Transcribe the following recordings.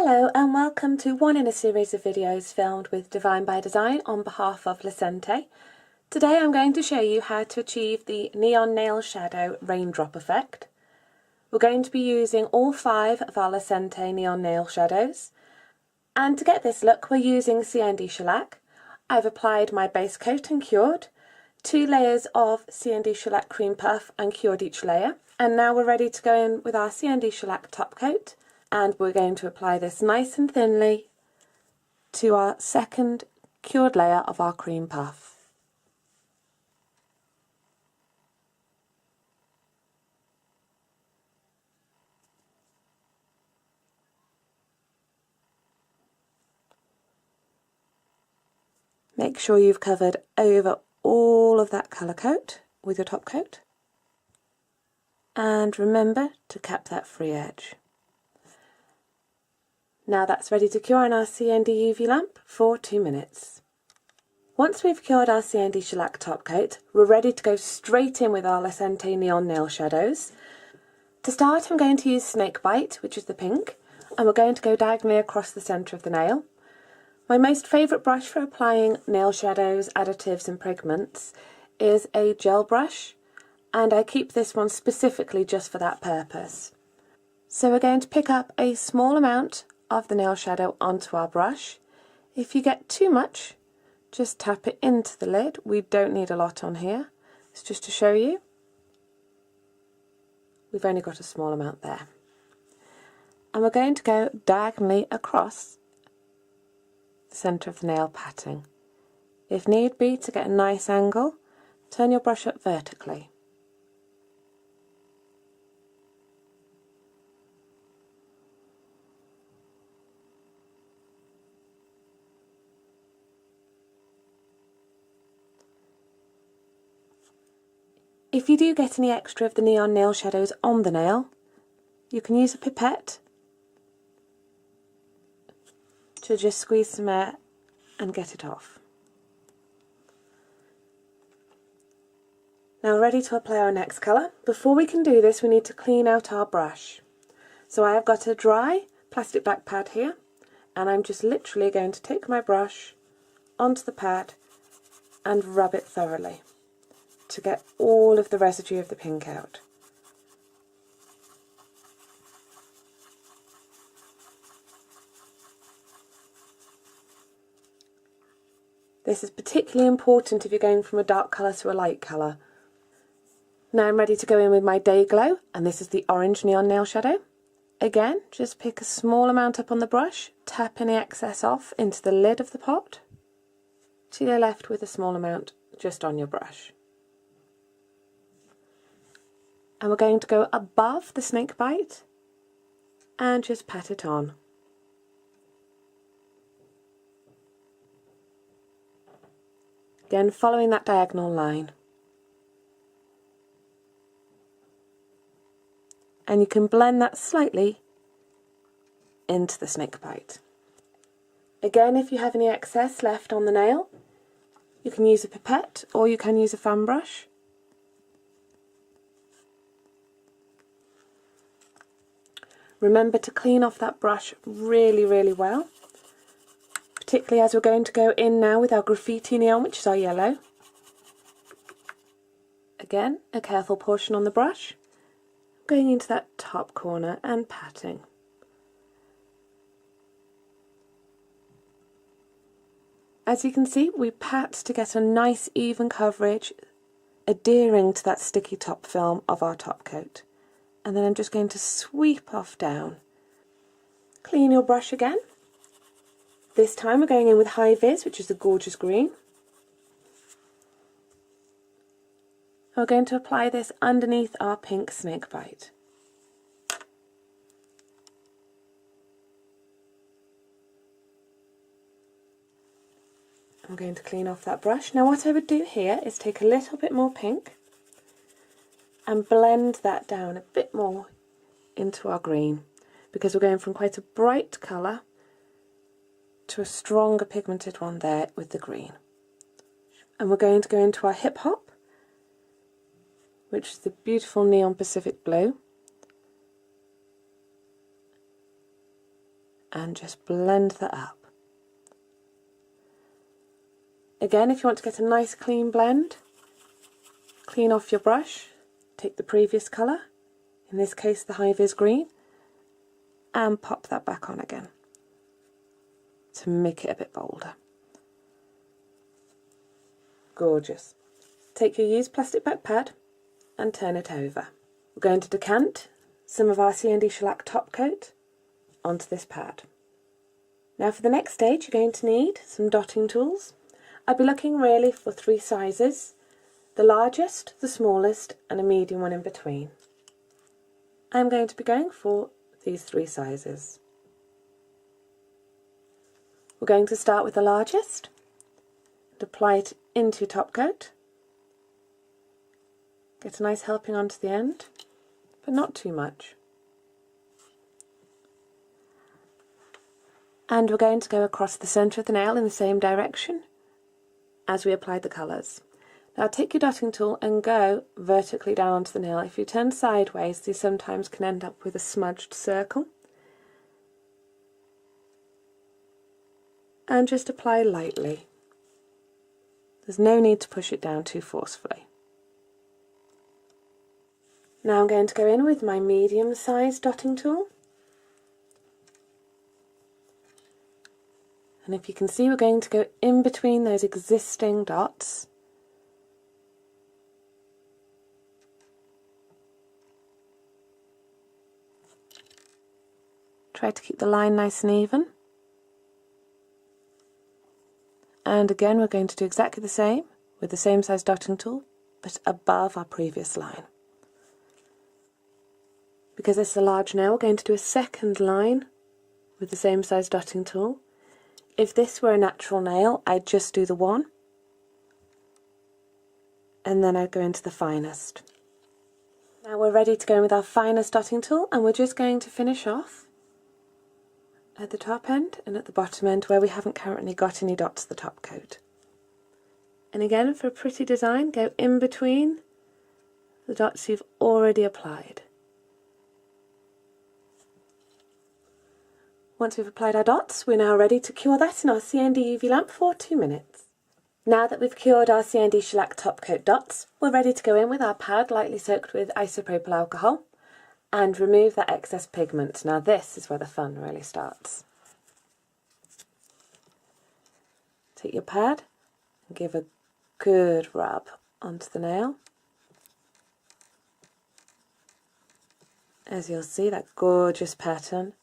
Hello and welcome to one in a series of videos filmed with Divine by Design on behalf of Lecenté. Today I'm going to show you how to achieve the neon nail shadow raindrop effect. We're going to be using all 5 of our Lecenté neon nail shadows, and to get this look we're using CND shellac. I've applied my base coat and cured, 2 layers of CND shellac cream puff and cured each layer, and now we're ready to go in with our CND shellac top coat. And we're going to apply this nice and thinly to our second cured layer of our cream puff. Make sure you've covered over all of that colour coat with your top coat, and remember to cap that free edge. Now that's ready to cure in our CND UV lamp for 2 minutes. Once we've cured our CND shellac top coat, we're ready to go straight in with our Lecenté neon nail shadows. To start, I'm going to use Snakebite, which is the pink, and we're going to go diagonally across the centre of the nail. My most favourite brush for applying nail shadows, additives and pigments is a gel brush, and I keep this one specifically just for that purpose. So we're going to pick up a small amount of the nail shadow onto our brush. If you get too much, just tap it into the lid. We don't need a lot on here. It's just to show you. We've only got a small amount there. And we're going to go diagonally across the centre of the nail, patting. If need be, to get a nice angle, turn your brush up vertically. If you do get any extra of the neon nail shadows on the nail, you can use a pipette to just squeeze some air and get it off. Now ready to apply our next colour. Before we can do this, we need to clean out our brush. So I have got a dry plastic back pad here, and I'm just literally going to take my brush onto the pad and rub it thoroughly to get all of the residue of the pink out. This is particularly important if you're going from a dark colour to a light colour. Now I'm ready to go in with my Day Glow, and this is the orange neon nail shadow. Again, just pick a small amount up on the brush, tap any excess off into the lid of the pot, till you're left with a small amount just on your brush. And we're going to go above the Snakebite and just pat it on. Again, following that diagonal line. And you can blend that slightly into the Snakebite. Again, if you have any excess left on the nail, you can use a pipette or you can use a fan brush. Remember to clean off that brush really well, particularly as we're going to go in now with our graffiti neon, which is our yellow. Again, a careful portion on the brush, going into that top corner and patting. As you can see, we pat to get a nice even coverage, adhering to that sticky top film of our top coat. And then I'm just going to sweep off down. Clean your brush again. This time we're going in with High Vis, which is a gorgeous green. We're going to apply this underneath our pink Snakebite. I'm going to clean off that brush. Now what I would do here is take a little bit more pink and blend that down a bit more into our green, because we're going from quite a bright colour to a stronger pigmented one there with the green. And we're going to go into our Hip Hop, which is the beautiful Neon Pacific Blue. and just blend that up. Again, if you want to get a nice clean blend, clean off your brush, take the previous colour, in this case the high vis green, and pop that back on again to make it a bit bolder. Gorgeous. Take your used plastic back pad and turn it over. We're going to decant some of our CND shellac top coat onto this pad. Now for the next stage you're going to need some dotting tools. I'll be looking really for 3 sizes, the largest, the smallest and a medium one in between. I'm going to be going for these 3 sizes. We're going to start with the largest and apply it into top coat. Get a nice helping onto the end, but not too much. And we're going to go across the centre of the nail in the same direction as we applied the colours. Now take your dotting tool and go vertically down onto the nail. If you turn sideways, you sometimes can end up with a smudged circle. And just apply lightly. There's no need to push it down too forcefully. Now I'm going to go in with my medium-sized dotting tool. And if you can see, we're going to go in between those existing dots. Try to keep the line nice and even. And again, we're going to do exactly the same with the same size dotting tool, but above our previous line. Because this is a large nail, we're going to do a second line with the same size dotting tool. If this were a natural nail, I'd just do the one, and then I'd go into the finest. Now we're ready to go in with our finest dotting tool, and we're just going to finish off at the top end and at the bottom end where we haven't currently got any dots to the top coat. And again, for a pretty design, go in between the dots you've already applied. Once we've applied our dots, we're now ready to cure that in our CND UV lamp for 2 minutes. Now that we've cured our CND shellac top coat dots, we're ready to go in with our pad lightly soaked with isopropyl alcohol and remove that excess pigment. Now this is where the fun really starts. Take your pad and give a good rub onto the nail. As you'll see, that gorgeous pattern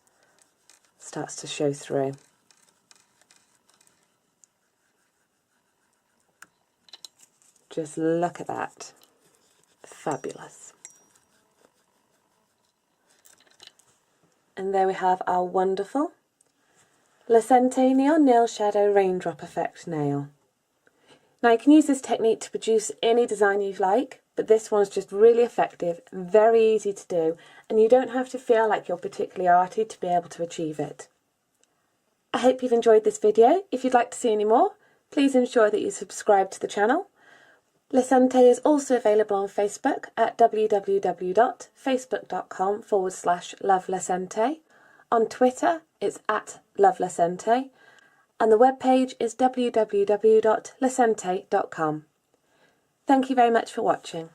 starts to show through. Just look at that. Fabulous. And there we have our wonderful Lecenté Neon Nail Shadow Raindrop Effect nail. Now you can use this technique to produce any design you like, but this one's just really effective, very easy to do, and you don't have to feel like you're particularly arty to be able to achieve it. I hope you've enjoyed this video. If you'd like to see any more, please ensure that you subscribe to the channel. Lecenté is also available on Facebook at www.facebook.com/loveLecenté. On Twitter, it's @loveLecenté, and the webpage is www.lecenté.com. Thank you very much for watching.